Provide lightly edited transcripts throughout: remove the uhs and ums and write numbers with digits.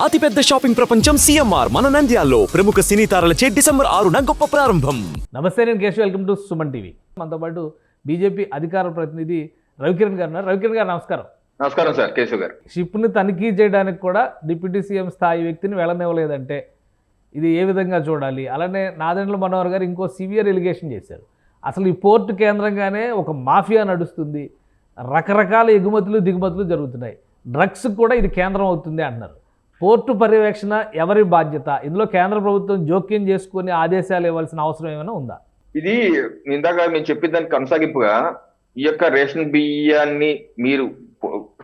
అతిపెద్ద షాపింగ్ ప్రపంచం సిఎంఆర్ మన నంద్యాలలో ప్రముఖ సినీ తారలచే డిసెంబర్ 6న గొప్ప ప్రారంభం. నమస్తే, నేను Keshav. Welcome to Suman TV. మనతో పాటు బీజేపీ అధికార ప్రతినిధి రవికిరణ్ గారు ఉన్నారు. రవికిరణ్ గారు నమస్కారం. నమస్కారం సార్, కేశవ్ గారు. షిప్ని తనిఖీ చేయడానికి కూడా డిప్యూటీ సీఎం స్థాయి వ్యక్తిని వెళ్ళనివ్వలేదంటే ఇది ఏ విధంగా చూడాలి? అలానే నాదెండ్ల మనోహర్ గారు ఇంకో సివియర్ ఎలిగేషన్ చేశారు. అసలు ఈ పోర్టు కేంద్రంగానే ఒక మాఫియా నడుస్తుంది, రకరకాల ఎగుమతులు దిగుమతులు జరుగుతున్నాయి, డ్రగ్స్ కూడా ఇది కేంద్రం అవుతుంది అంటున్నారు. పోర్టు పర్యవేక్షణ ఎవరి బాధ్యత? ఇందులో కేంద్ర ప్రభుత్వం జోక్యం చేసుకుని ఆదేశాలు ఇవ్వాల్సిన అవసరం ఏమైనా ఉందా? ఇది ఇందాక మేము చెప్పిన దానికి కొనసాగింపుగా ఈ యొక్క రేషన్ బియ్యాన్ని మీరు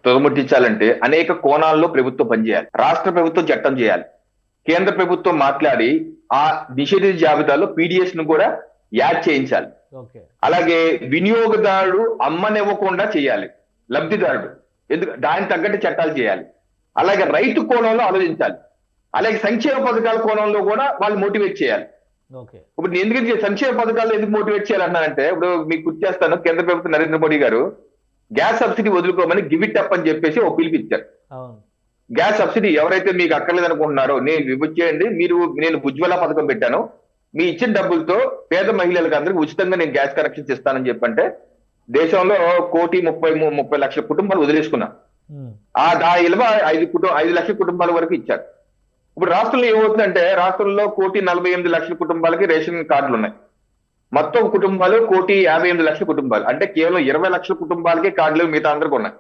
తొలముట్టించాలంటే అనేక కోణాల్లో ప్రభుత్వం పనిచేయాలి. రాష్ట్ర ప్రభుత్వం చట్టం చేయాలి, కేంద్ర ప్రభుత్వం మాట్లాడి ఆ నిషేధిత జాబితాలో పీడిఎస్ ను కూడా యాడ్ చేయించాలి. అలాగే వినియోగదారుడు అమ్మనివ్వకుండా చేయాలి, లబ్ధిదారుడు ఎందుకు దానికి తగ్గట్టు చట్టాలు చేయాలి. అలాగే రైతు కోణంలో ఆలోచించాలి. అలాగే సంక్షేమ పథకాల కోణంలో కూడా వాళ్ళు మోటివేట్ చేయాలి. ఇప్పుడు నేను ఎందుకంటే సంక్షేమ పథకాలు ఎందుకు మోటివేట్ చేయాలన్నానంటే, ఇప్పుడు మీకు గుర్తు చేస్తాను, కేంద్ర ప్రభుత్వం నరేంద్ర మోడీ గారు గ్యాస్ సబ్సిడీ వదులుకోమని గివ్ ఇట్ అప్ అని చెప్పేసి ఒక పిలిపించారు. గ్యాస్ సబ్సిడీ ఎవరైతే మీకు అక్కర్లేదు అనుకుంటున్నారో నేను విభజించేయండి, నేను ఉజ్వల పథకం పెట్టాను, మీ ఇచ్చిన డబ్బులతో పేద మహిళలకు అందరికి ఉచితంగా నేను గ్యాస్ కనెక్షన్స్ ఇస్తానని చెప్పంటే దేశంలో 1,30,30,00,000 కుటుంబాలు వదిలేసుకున్నా. ఆ ఇలువ 5 లక్షల కుటుంబాల వరకు ఇచ్చారు. ఇప్పుడు రాష్ట్రంలో ఏమవుతుందంటే, రాష్ట్రంలో 1,48,00,000 కుటుంబాలకి రేషన్ కార్డులు ఉన్నాయి. మొత్తం కుటుంబాలు 1,58,00,000 కుటుంబాలు, అంటే కేవలం 20 లక్షల కుటుంబాలకి కార్డులు మిగతా అందరికి ఉన్నాయి.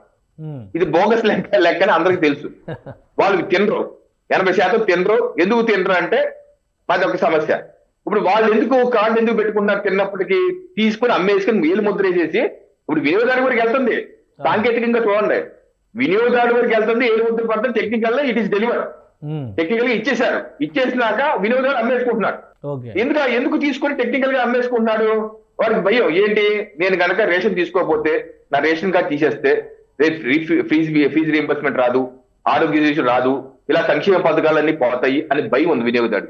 ఇది బోగస్ లెక్కని అందరికి తెలుసు. వాళ్ళు తినరు, 80% తినరు. ఎందుకు తినరు అంటే అది ఒక సమస్య. ఇప్పుడు వాళ్ళు ఎందుకు కార్డు ఎందుకు పెట్టుకుంటున్నారు? తిన్నప్పటికీ తీసుకుని అమ్మేసుకుని వేలు ముద్ర వేసేసి ఇప్పుడు వినియోగదారు వరకు వెళ్తుంది. సాంకేతికంగా చూడండి, వినియోగదారు వరకు వెళ్తుంది, ఏలు ముద్ర పడుతుంది. టెక్నికల్ గా ఇట్ ఈస్ డెలివర్, టెక్నికల్ గా ఇచ్చేసారు. ఇచ్చేసినాక వినియోగదారు అమ్మేసుకుంటున్నారు. ఎందుకు తీసుకొని టెక్నికల్ గా అమ్మేసుకుంటున్నాడు? వాడికి భయం ఏంటి, నేను కనుక రేషన్ తీసుకోకపోతే నా రేషన్ కార్డు తీసేస్తే ఫీజు రీఎంబర్స్మెంట్ రాదు, ఆరోగ్య రాదు, ఇలా సంక్షేమ పథకాలన్నీ పోతాయి అని భయం ఉంది వినియోగదారు.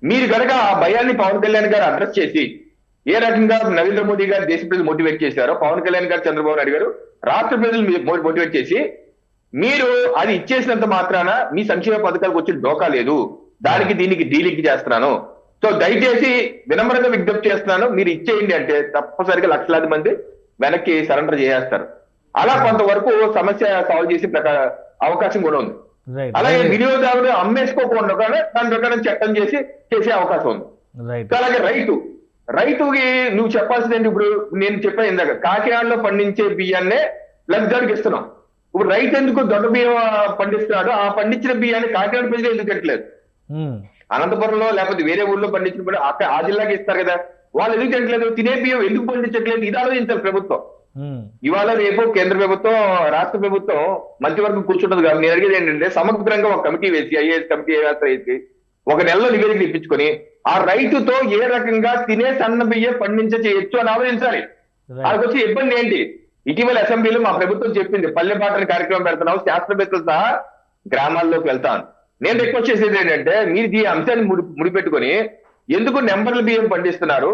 మీరు కనుక ఆ భయాన్ని పవన్ కళ్యాణ్ గారు అడ్రస్ చేసి ఏ రకంగా నరేంద్ర మోడీ గారు దేశ ప్రజలు మోటివేట్ చేశారో, పవన్ కళ్యాణ్ గారు చంద్రబాబు నాయుడు గారు రాష్ట్ర ప్రజలు మోటివేట్ చేసి మీరు అది ఇచ్చేసినంత మాత్రాన మీ సంక్షేమ పథకాలకు వచ్చి డోకా లేదు, దానికి దీనికి డీలింక్ చేస్తున్నాను, సో దయచేసి వినమ్రంగా విజ్ఞప్తి చేస్తున్నాను, మీరు ఇచ్చేయండి అంటే తప్పనిసరిగా లక్షలాది మంది వెనక్కి సరెండర్ చేసేస్తారు. అలా కొంతవరకు సమస్య సాల్వ్ చేసే అవకాశం కూడా ఉంది. అలాగే వినియోగదారుడు అమ్మేసుకోకుండా దాని ప్రకారం చట్టం చేసే అవకాశం ఉంది. అలాగే రైతుకి నువ్వు చెప్పాల్సింది ఏంటి? ఇప్పుడు నేను చెప్పాను ఇందాక, కాకినాడలో పండించే బియ్యాన్నే లబ్ధిదారుడికి ఇస్తున్నాం. ఇప్పుడు రైతు ఎందుకు దొడ్డ బియ్యం పండిస్తున్నాడు? ఆ పండించిన బియ్యాన్ని కాకినాడ ప్రజలు ఎందుకు తింటలేదు? అనంతపురంలో లేకపోతే వేరే ఊర్లో పండించిన బియ్యం అక్కడ ఆ జిల్లాకి ఇస్తారు కదా, వాళ్ళు ఎందుకు తింటలేదు? తినే బియ్యం ఎందుకు పండించట్లేదు? ఇది ఆలోచించాలి ప్రభుత్వం. ఇవాళ రేపు కేంద్ర ప్రభుత్వం రాష్ట్ర ప్రభుత్వం మంత్రివర్గం కూర్చుంటది కాబట్టి నేను అడిగేది ఏంటంటే, సమగ్రంగా ఒక కమిటీ వేసి, ఐఏఎస్ కమిటీ వేసి ఒక నెలలో నివేదిక ఇప్పించుకొని ఆ రైతుతో ఏ రకంగా తినే సన్న బియ్యం చేయొచ్చు అని ఆలోచించాలి. వాళ్ళకి వచ్చే ఇబ్బంది ఏంటి? ఇటీవల అసెంబ్లీలో మా ప్రభుత్వం చెప్పింది, పల్లె పాటల కార్యక్రమం పెడుతున్నాం, శాస్త్రవేత్తలు సహా గ్రామాల్లోకి వెళ్తాను. నేను రిక్వెస్ట్ చేసేది ఏంటంటే, మీరు ఈ అంశాన్ని ముడిపెట్టుకొని ఎందుకు నెంబర్ల బియ్యం పండిస్తున్నారు?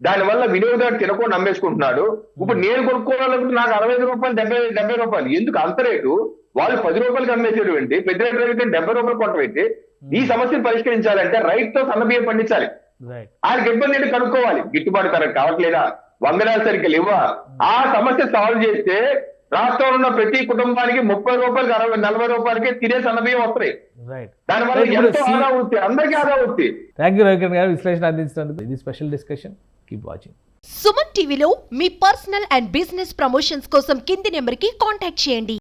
దానివల్ల వినియోగదారు తినకుండా అమ్మేసుకుంటున్నాడు. ఇప్పుడు నేను కొనుక్కోవాలనుకుంటే నాకు 65 రూపాయలు 70 రూపాయలు ఎందుకు అంత రేటు? వాళ్ళు 10 రూపాయలకి అమ్మేసేది ఏంటి? పెద్ద రేటు 70 రూపాయలు కొట్టబెట్టి ఈ సమస్యను పరిష్కరించాలంటే రైతుతో సన్న బియ్యం పండించాలి. ఆయనకి ఇబ్బంది ఏంటి కనుక్కోవాలి. గిట్టుబాటు ధర కావట్లేదా, వంగడాలు సరిగ్గా లేవా? ఆ సమస్య సాల్వ్ చేస్తే రాష్ట్రంలో ఉన్న ప్రతి కుటుంబానికి 30 రూపాయలకి 40 రూపాయలకి తినే సన్న బియ్యం వస్తాయి. దానివల్ల ఎంతో ఆదా అవుతుంది, అందరికీ ఆదా అవుతుంది. థ్యాంక్ యూ రవికిరణ్ గారు విశ్లేషణ అందించినందుకు. ఇది special discussion. Keep watching. Suman టీవీలో మీ పర్సనల్ అండ్ బిజినెస్ ప్రమోషన్స్ కోసం కింది నెంబర్కి కాంటాక్ట్ చేయండి.